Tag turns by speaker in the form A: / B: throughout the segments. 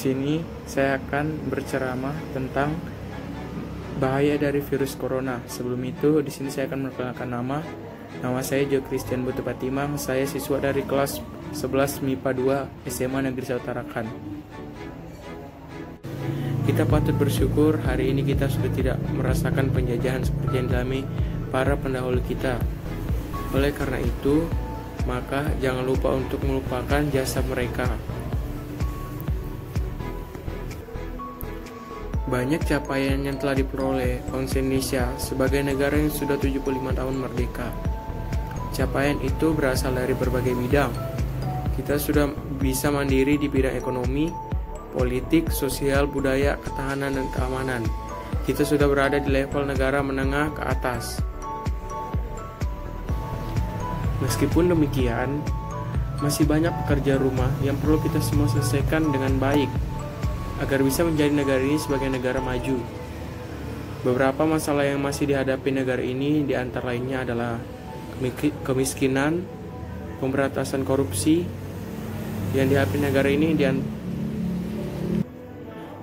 A: sini saya akan berceramah tentang bahaya dari virus corona. Sebelum itu, di sini saya akan memperkenalkan nama. Nama saya Jo Christian Butuh Patimang. Saya siswa dari kelas 11 MIPA 2 SMA Negeri 1 Tarakan. Kita patut bersyukur hari ini kita sudah tidak merasakan penjajahan seperti yang dialami para pendahulu kita. Oleh karena itu, maka jangan lupa untuk melupakan jasa mereka. Banyak capaian yang telah diperoleh bangsa Indonesia sebagai negara yang sudah 75 tahun merdeka. Capaian itu berasal dari berbagai bidang. Kita sudah bisa mandiri di bidang ekonomi, politik, sosial, budaya, ketahanan, dan keamanan. Kita sudah berada di level negara menengah ke atas. Meskipun demikian, masih banyak pekerjaan rumah yang perlu kita semua selesaikan dengan baik agar bisa menjadi negara ini sebagai negara maju. Beberapa masalah yang masih dihadapi negara ini di antara lainnya adalah kemiskinan, pemberantasan korupsi yang dihadapi negara ini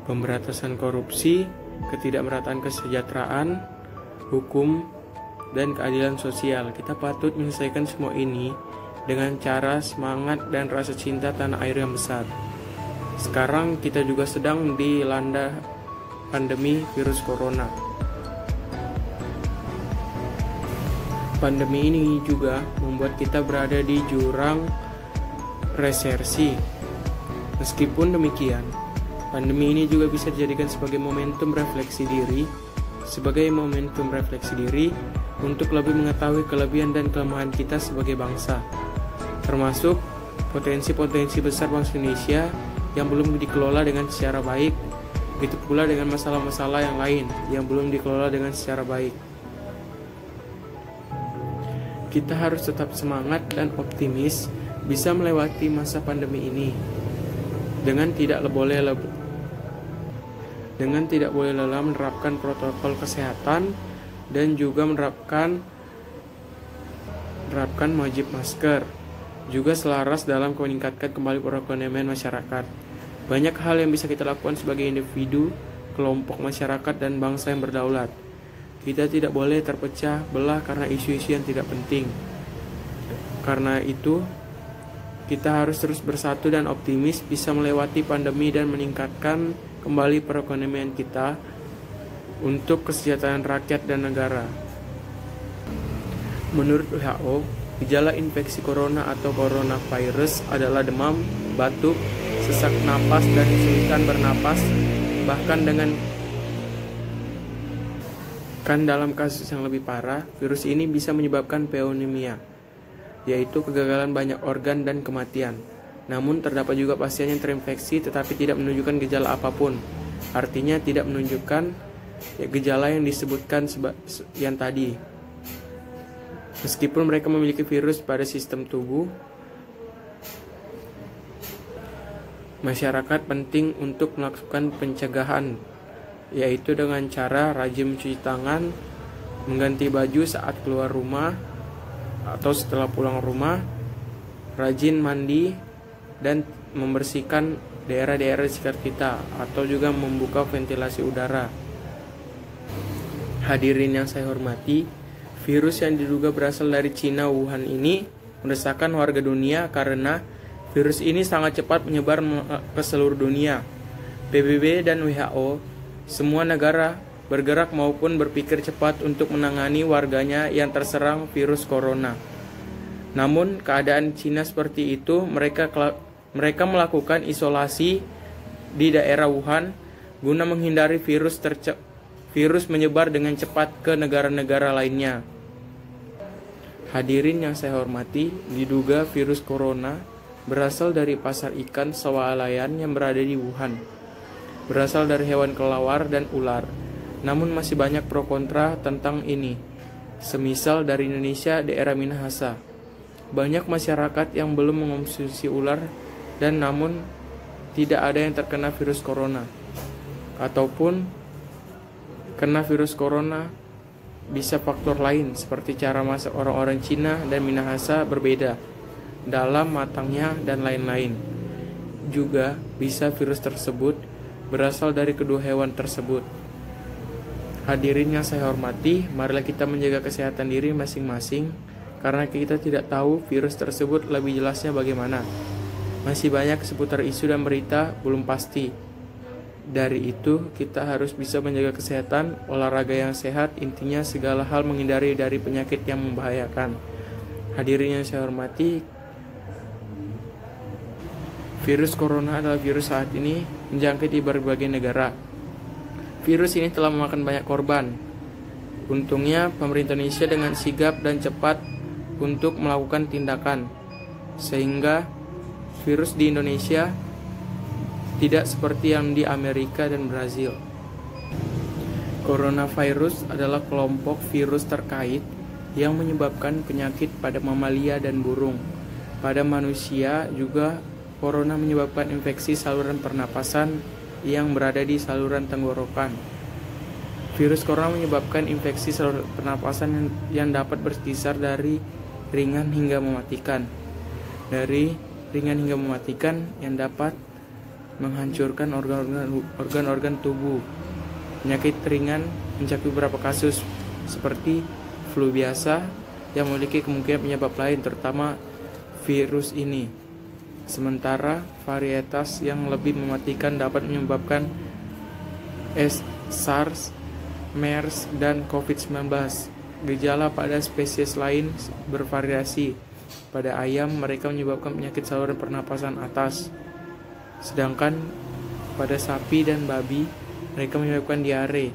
A: pemberantasan korupsi, ketidakmerataan kesejahteraan, hukum, dan keadilan sosial. Kita patut menyelesaikan semua ini dengan cara semangat dan rasa cinta tanah air yang besar. Sekarang kita juga sedang dilanda pandemi virus corona. Pandemi ini juga membuat kita berada di jurang resesi. Meskipun demikian, pandemi ini juga bisa dijadikan sebagai momentum refleksi diri, untuk lebih mengetahui kelebihan dan kelemahan kita sebagai bangsa, termasuk potensi-potensi besar bangsa Indonesia yang belum dikelola dengan secara baik, begitu pula dengan masalah-masalah yang lain yang belum dikelola dengan secara baik. Kita harus tetap semangat dan optimis bisa melewati masa pandemi ini dengan tidak boleh lelah menerapkan protokol kesehatan dan juga menerapkan wajib masker, juga selaras dalam meningkatkan kembali perekonomian masyarakat. Banyak hal yang bisa kita lakukan sebagai individu, kelompok masyarakat, dan bangsa yang berdaulat. Kita tidak boleh terpecah belah karena isu-isu yang tidak penting. Karena itu, kita harus terus bersatu dan optimis bisa melewati pandemi dan meningkatkan kembali perekonomian kita untuk kesejahteraan rakyat dan negara. Menurut WHO, gejala infeksi corona atau coronavirus adalah demam, batuk, sesak napas, dan kesulitan bernapas. Bahkan dalam kasus yang lebih parah, virus ini bisa menyebabkan pneumonia, yaitu kegagalan banyak organ dan kematian. Namun terdapat juga pasien yang terinfeksi tetapi tidak menunjukkan gejala apapun. Artinya tidak menunjukkan gejala yang disebutkan yang tadi. Meskipun mereka memiliki virus pada sistem tubuh, masyarakat penting untuk melakukan pencegahan, yaitu dengan cara rajin mencuci tangan, mengganti baju saat keluar rumah atau setelah pulang rumah, rajin mandi, dan membersihkan daerah-daerah di sekitar kita, atau juga membuka ventilasi udara. Hadirin yang saya hormati, virus yang diduga berasal dari Cina Wuhan ini meresahkan warga dunia karena virus ini sangat cepat menyebar ke seluruh dunia. PBB dan WHO, semua negara bergerak maupun berpikir cepat untuk menangani warganya yang terserang virus corona. Namun keadaan Cina seperti itu, mereka melakukan isolasi di daerah Wuhan guna menghindari virus menyebar dengan cepat ke negara-negara lainnya. Hadirin yang saya hormati, diduga virus corona berasal dari pasar ikan swalayan yang berada di Wuhan. Berasal dari hewan kelelawar dan ular. Namun masih banyak pro kontra tentang ini. Semisal dari Indonesia, daerah Minahasa. Banyak masyarakat yang belum mengonsumsi ular dan namun tidak ada yang terkena virus corona. Ataupun kena virus corona bisa faktor lain seperti cara masak orang-orang Cina dan Minahasa berbeda dalam matangnya dan lain-lain. juga bisa virus tersebut berasal dari kedua hewan tersebut. Hadirin yang saya hormati, marilah kita menjaga kesehatan diri masing-masing karena kita tidak tahu virus tersebut lebih jelasnya bagaimana. Masih banyak seputar isu dan berita belum pasti. Dari itu, kita harus bisa menjaga kesehatan, olahraga yang sehat, intinya segala hal menghindari dari penyakit yang membahayakan. Hadirin yang saya hormati, virus corona adalah virus saat ini menjangkit di berbagai negara. Virus ini telah memakan banyak korban. Untungnya, pemerintah Indonesia dengan sigap dan cepat untuk melakukan tindakan, sehingga virus di Indonesia tidak seperti yang di Amerika dan Brazil. Coronavirus adalah kelompok virus terkait yang menyebabkan penyakit pada mamalia dan burung. Pada manusia juga, corona menyebabkan infeksi saluran pernapasan yang berada di saluran tenggorokan. Virus corona menyebabkan infeksi saluran pernapasan yang dapat berkisar dari ringan hingga mematikan. Dari ringan hingga mematikan yang dapat menghancurkan organ-organ tubuh. Penyakit ringan mencakup beberapa kasus seperti flu biasa yang memiliki kemungkinan penyebab lain, terutama virus ini. Sementara varietas yang lebih mematikan dapat menyebabkan SARS, MERS, dan COVID-19. Gejala pada spesies lain bervariasi. Pada ayam, mereka menyebabkan penyakit saluran pernapasan atas. Sedangkan pada sapi dan babi, mereka menyebabkan diare.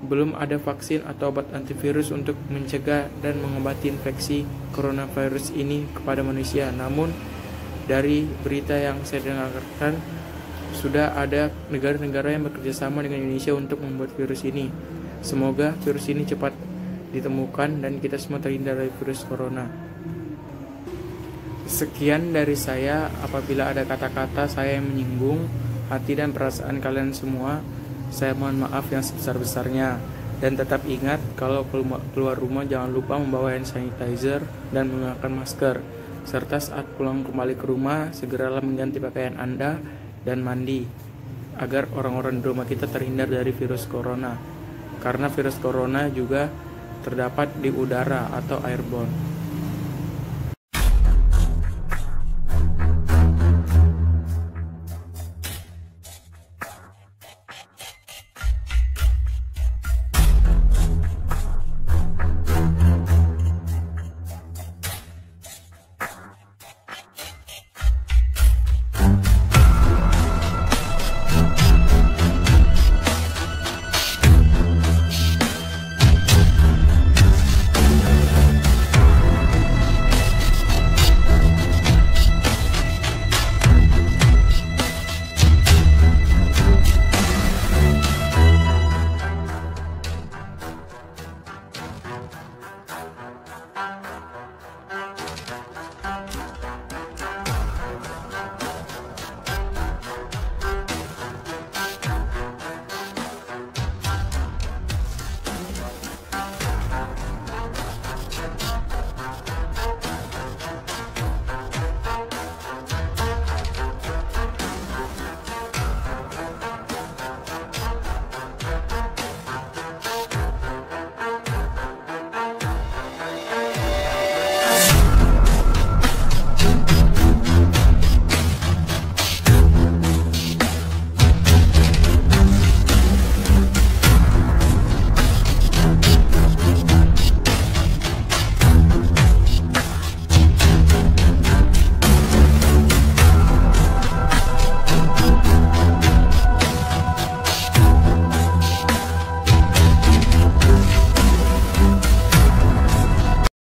A: Belum ada vaksin atau obat antivirus untuk mencegah dan mengobati infeksi coronavirus ini kepada manusia. Namun, dari berita yang saya dengarkan, sudah ada negara-negara yang bekerja sama dengan Indonesia untuk membuat virus ini. Semoga virus ini cepat ditemukan dan kita semua terhindar dari virus corona. Sekian dari saya. Apabila ada kata-kata saya yang menyinggung hati dan perasaan kalian semua, saya mohon maaf yang sebesar-besarnya. Dan tetap ingat, kalau keluar rumah jangan lupa membawa hand sanitizer dan menggunakan masker. Serta saat pulang kembali ke rumah, segeralah mengganti pakaian Anda dan mandi, agar orang-orang di rumah kita terhindar dari virus corona. Karena virus corona juga terdapat di udara atau airborne.